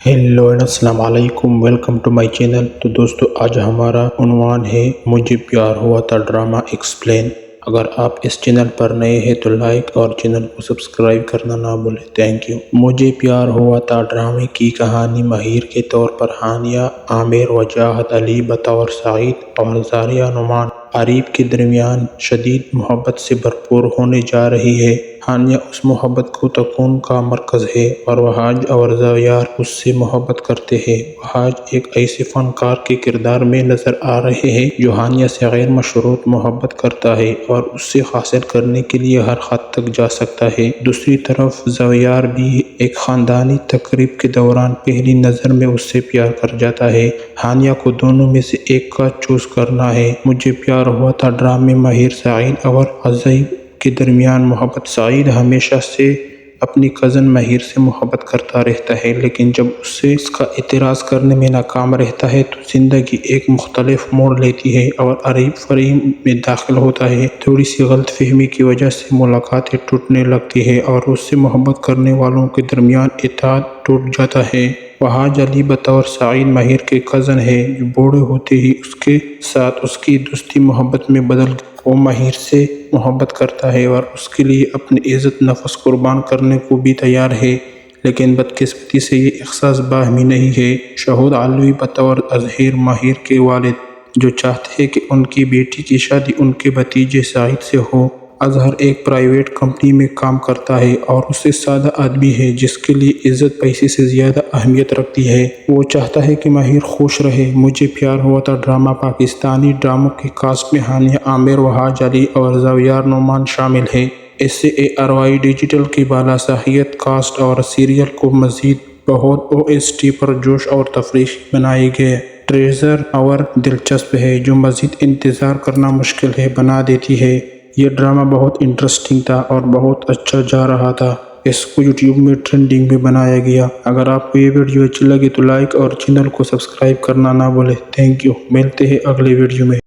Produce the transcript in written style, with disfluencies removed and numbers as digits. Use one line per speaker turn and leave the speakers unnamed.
Hello السلام علیکم، welcome to my channel. تو دوستو آج ہمارا عنوان ہے مجھے پیار ہوا تھا ڈرامہ ایکسپلین۔ اگر آپ اس چینل پر نئے ہیں تو لائک اور چینل کو سبسکرائب کرنا نہ بھولیں، تھینک یو۔ مجھے پیار ہوا تھا ڈرامے کی کہانی ماہر کے طور پر ہانیہ عامر، وجاہت علی بطور سعید اور زاریہ نعمان عریب کے درمیان شدید محبت سے بھرپور ہونے جا رہی ہے۔ ہانیہ اس محبت کو تکون کا مرکز ہے اور وحاج اور زاویار اس سے محبت کرتے ہیں۔ وحاج ایک ایسے فنکار کے کردار میں نظر آ رہے ہیں جو ہانیہ سے غیر مشروط محبت کرتا ہے اور اس سے حاصل کرنے کے لیے ہر حد تک جا سکتا ہے۔ دوسری طرف زاویار بھی ایک خاندانی تقریب کے دوران پہلی نظر میں اس سے پیار کر جاتا ہے۔ ہانیہ کو دونوں میں سے ایک کا چوز کرنا ہے۔ مجھے پیار ہوا تھا ڈرامے ماہر سعید اور عزیب کے درمیان محبت۔ سعید ہمیشہ سے اپنی کزن ماہر سے محبت کرتا رہتا ہے، لیکن جب اس کا اعتراض کرنے میں ناکام رہتا ہے تو زندگی ایک مختلف موڑ لیتی ہے اور عریب فریم میں داخل ہوتا ہے۔ تھوڑی سی غلط فہمی کی وجہ سے ملاقاتیں ٹوٹنے لگتی ہیں اور اس سے محبت کرنے والوں کے درمیان اتحاد ٹوٹ جاتا ہے۔ وحاج علی بطور سعید ماہر کے کزن ہے جو بوڑھے ہوتے ہی اس کے ساتھ اس کی دوستی محبت میں بدل گئی۔ وہ ماہر سے محبت کرتا ہے اور اس کے لیے اپنی عزت نفس قربان کرنے کو بھی تیار ہے، لیکن بدقسمتی سے یہ احساس باہمی نہیں ہے۔ شہود علوی بطور اظہر ماہر کے والد جو چاہتے ہیں کہ ان کی بیٹی کی شادی ان کے بھتیجے سعید سے ہو۔ اظہر ایک پرائیویٹ کمپنی میں کام کرتا ہے اور اسے سادہ آدمی ہے جس کے لیے عزت پیسے سے زیادہ اہمیت رکھتی ہے۔ وہ چاہتا ہے کہ ماہر خوش رہے۔ مجھے پیار ہوا تھا ڈرامہ پاکستانی ڈراموں کے کاسٹ میں ہانیہ عامر، وحاج علی اور زاویار نعمان شامل ہیں۔ اس سے ARY ڈیجیٹل کی بالا صلاحیت کاسٹ اور سیریل کو مزید بہت OST پر جوش اور تفریحی بنائے گئے۔ ٹریزر اور دلچسپ ہے جو مزید انتظار کرنا مشکل ہے بنا دیتی ہے۔ یہ ڈرامہ بہت انٹرسٹنگ تھا اور بہت اچھا جا رہا تھا۔ اس کو YouTube میں ٹرینڈنگ میں بنایا گیا۔ اگر آپ کو یہ ویڈیو اچھی لگے تو لائک اور چینل کو سبسکرائب کرنا نہ بھولیں، تھینک یو۔ ملتے ہیں اگلے ویڈیو میں۔